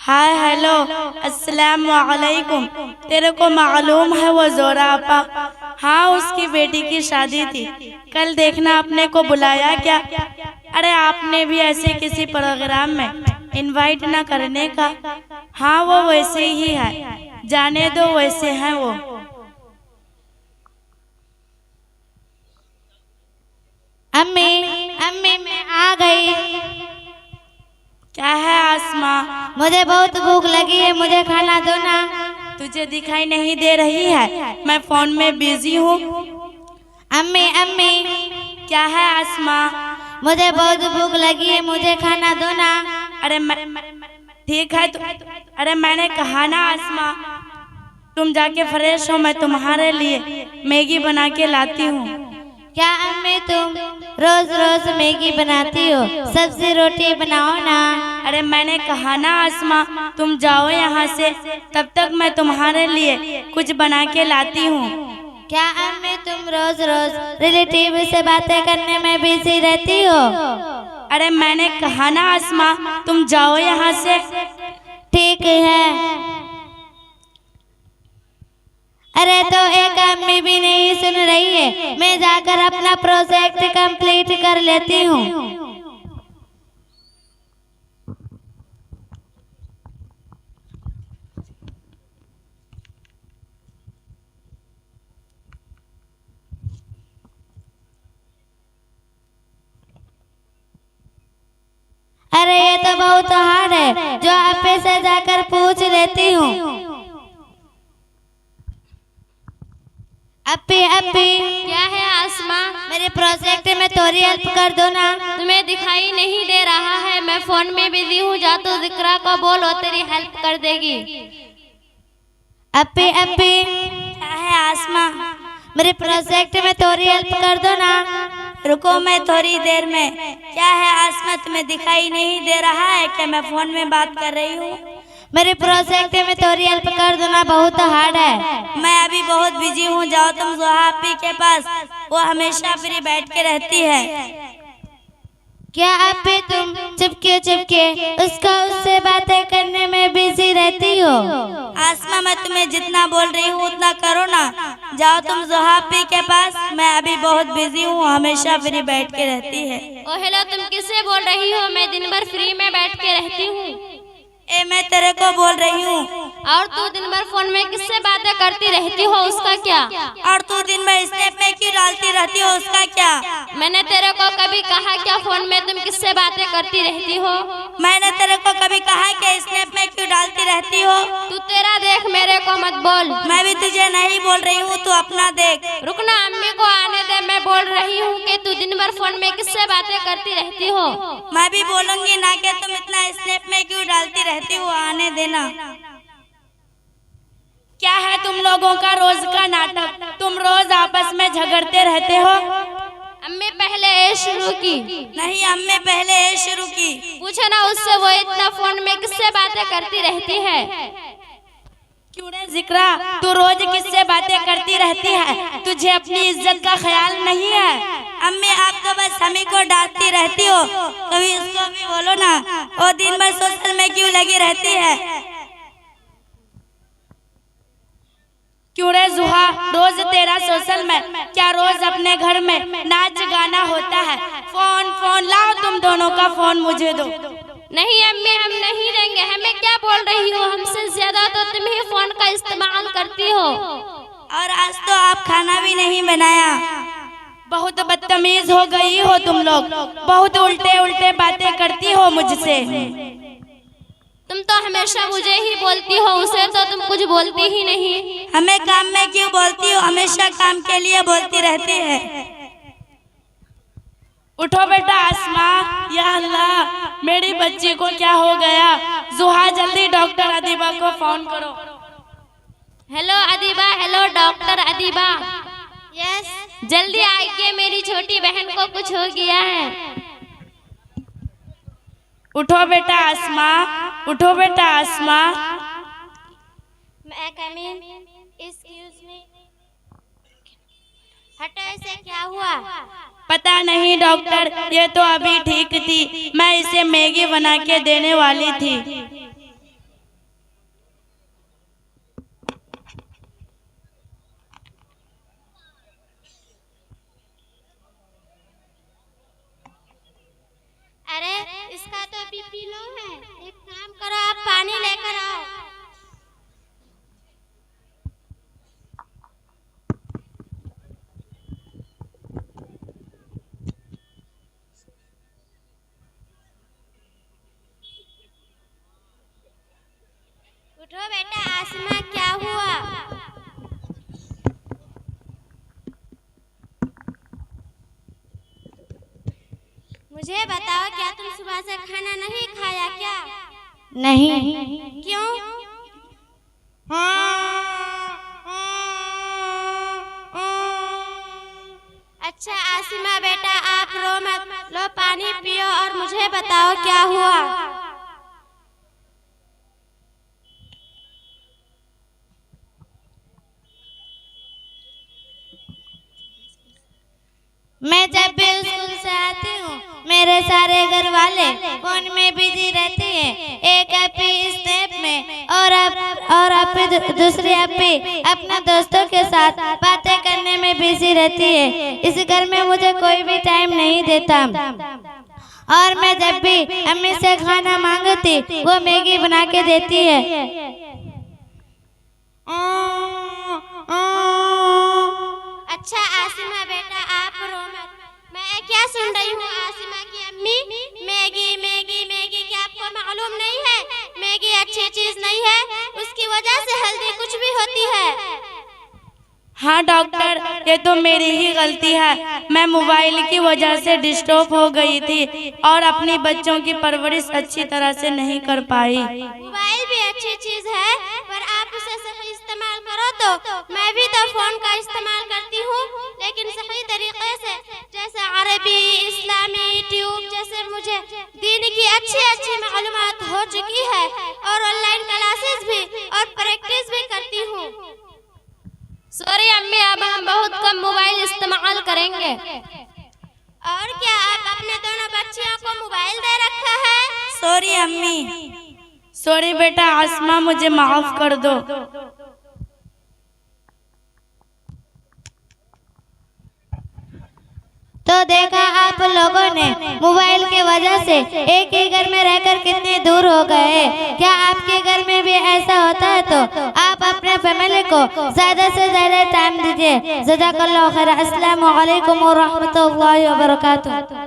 Hi hello अस्सलाम वालेकुम। तेरे को मालूम है वो जोरा आपा? हाँ, उसकी बेटी की शादी थी कल, देखना अपने को बुलाया क्या? अरे आपने भी ऐसे किसी प्रोग्राम में इनवाइट ना करने का। हाँ वो वैसे ही है, जाने दो, वैसे हैं वो। अम्मी अम्मी मैं आ गई। क्या है आसमा? मुझे बहुत भूख लगी है, मुझे खाना दो ना। तुझे दिखाई नहीं दे रही है? मैं फोन में बिजी हूँ। अम्मी अम्मी क्या है आसमा? मुझे बहुत भूख लगी है, मुझे खाना दो ना। अरे ठीक है तो, अरे मैंने कहा ना आसमा, तुम जाके फ्रेश हो, मैं तुम्हारे लिए मैगी बना के लाती हूँ। क्या अम्मी तुम रोज रोज मैगी बनाती हो? सब्जी रोटी बनाओ ना। अरे मैंने कहा ना आसमा, तुम जाओ यहाँ से, तब तक मैं तुम्हारे लिए कुछ बना के लाती हूँ। क्या अम्मी तुम रोज रोज रिलेटिव से बातें करने में बिजी रहती हो? अरे मैंने कहा ना आसमा, तुम जाओ यहाँ से। ठीक है। अरे तो एक अम्मी भी नहीं सुन रही है, मैं जाकर अपना प्रोजेक्ट कंप्लीट कर लेती हूँ। अरे ये तो बहुत हार्ड है, जो आपे से जाकर पूछ लेती हूँ। अपी अपी क्या है आसमा? मेरे प्रोजेक्ट में थोड़ी हेल्प कर दो ना। तुम्हें दिखाई नहीं दे रहा है? मैं फोन में बिजी हूँ, जा तो जिक्रा को बोलो, तेरी हेल्प कर देगी। अपी अपी क्या है आसमा? मेरे प्रोजेक्ट में थोड़ी हेल्प कर दो ना। रुको मैं थोड़ी देर में। क्या है आसमा, तुम्हें दिखाई नहीं दे रहा है क्या? मैं फोन में बात कर रही हूँ। मेरे प्रोजेक्ट में थोड़ी हेल्प कर दो ना, बहुत हार्ड है। मैं अभी बहुत बिजी हूँ, जाओ तुम जोहापी के पास, वो हमेशा फ्री बैठ के रहती है। क्या अपी तुम चुपके चुपके उससे बातें करने में बिजी रहती हो? आसमा मैं तुम्हें जितना बोल रही हूँ उतना करो ना, जाओ तुम जोहापी के पास, मैं अभी बहुत बिजी हूँ, हमेशा फ्री बैठ के रहती है। ओ हेलो, तुम किससे बोल रही हो? मैं दिन भर फ्री में बैठ के रहती हूँ। ए मैं तेरे को बोल रही हूँ। और तू दिन भर फोन में किससे बातें करती रहती हो, उसका क्या? और तू दिन भर स्नैप में क्यों डालती रहती हो, उसका क्या? मैंने तेरे को कभी कहा क्या फोन में तुम किससे बातें करती रहती हो? मैंने तेरे को कभी कहा कि स्नैप में क्यों डालती रहती हो? तू तेरा देख, मेरे को मत बोल। मैं भी तुझे नहीं बोल रही हूँ, तू अपना देख। रुकना, अम्मी को आने दे। मैं बोल रही हूँ कि तू दिन भर फोन में किससे बातें करती रहती हो? मैं भी बोलूंगी ना कि तुम इतना स्नैप में क्यों डालती रहती हो, आने देना। क्या है तुम लोगों का रोज का नाटक? तुम रोज आपस में झगड़ते रहते हो। अम्मी पहले ए शुरू की। नहीं अम्मी पहले ए शुरू की। पूछो ना उससे, वो इतना फोन में किससे बातें करती रहती है। क्यों रे जिक्रा, तू रोज किससे बातें करती रहती है? तुझे अपनी इज्जत का ख्याल नहीं है? अम्मी आप तो बस हमी को डांटती रहती हो, कभी उसको भी बोलो ना, वो दिन भर सोशल में क्यों लगी रहती है? क्यों रे जुहा, रोज तेरा सोशल में क्या रोज अपने घर में नाच गाना होता है? फोन फोन लाओ, तुम दोनों का फोन मुझे दो। नहीं अम्मी, हम नहीं देंगे। हमें क्या बोल रही हो? हमसे ज्यादा तो तुम ही फोन का इस्तेमाल करती हो। और आज तो आप खाना भी नहीं बनाया। बहुत बदतमीज हो गई हो तुम लोग, बहुत उल्टे उल्टे बातें करती हो मुझसे। तुम तो हमेशा मुझे ही बोलती हो, उसे तो तुम कुछ बोलती ही नहीं। हमें काम में क्यों बोलती हो? हमेशा काम के लिए बोलती रहती है। उठो बेटा आसमा। या अल्लाह, मेरी बच्ची को क्या हो गया? जुहा जल्दी डॉक्टर अदीबा को फोन करो। Hello Adiba, hello doctor Adiba. Yes जल्दी आइए, मेरी छोटी बहन को कुछ हो गया है। उठो बेटा आसमा, उठो बेटा आसमा। मैं कम इन, एक्सक्यूज मी। हटो, इसे क्या हुआ? पता नहीं डॉक्टर, ये तो अभी ठीक थी, मैं इसे मैगी बना के देने वाली थी। उठो बेटा, आसमा क्या हुआ? मुझे बताओ, क्या तुम सुबह से खाना नहीं खाया क्या? नहीं। क्यों? अच्छा आसिमा बेटा, आप रो मत, लो पानी पियो और मुझे बताओ क्या हुआ। मैं जब भी स्कूल से आती हूँ मेरे सारे घर वाले फोन में बिजी रहते हैं। एक अपी स्नैप में और अपी दूसरी अपी अपने दोस्तों के साथ बातें करने में बिजी रहती है। इस घर में मुझे कोई भी टाइम नहीं देता और मैं जब भी अम्मी से खाना मांगती वो मैगी बना के देती है। अच्छा आसिमा बेटा, आप रो मत। मैं क्या सुन रही हूँ आसिमा की अम्मी? मैगी मैगी मैगी, क्या आपको मालूम नहीं है मैगी अच्छी चीज नहीं है, उसकी वजह से हेल्दी कुछ भी होती है। हाँ डॉक्टर, ये तो मेरी ही गलती है। मैं मोबाइल की वजह से डिस्टर्ब हो गई थी और अपनी बच्चों की परवरिश अच्छी तरह से नहीं कर पाई। मोबाइल भी अच्छी चीज है, पर आप उसे सही इस्तेमाल करो तो। मैं भी तो फोन का इस्तेमाल करती हूँ, लेकिन सही तरीके से, जैसे अरबी, इस्लामी, ट्यूब जैसे मुझे दीन की अच्छी मालूमात हो चुकी है और ऑनलाइन क्लासेस भी और प्रैक्टिस भी करती हूँ। सॉरी अम्मी, अब हम बहुत कम मोबाइल इस्तेमाल करेंगे। और क्या आप अपने दोनों बच्चियों को मोबाइल दे रखा है? सॉरी अम्मी, सॉरी बेटा, आसमा मुझे माफ कर दो। तो देखा आप लोगों ने मोबाइल की वजह से एक ही घर में रहकर कितने दूर हो गए। क्या आपके घर में भी ऐसा होता है तो आप अपने फैमिली को ज्यादा से ज्यादा टाइम दीजिए। जज़ाकल्लाहु खैर। अस्सलामु अलैकुम व रहमतुल्लाहि व बरकातुहू।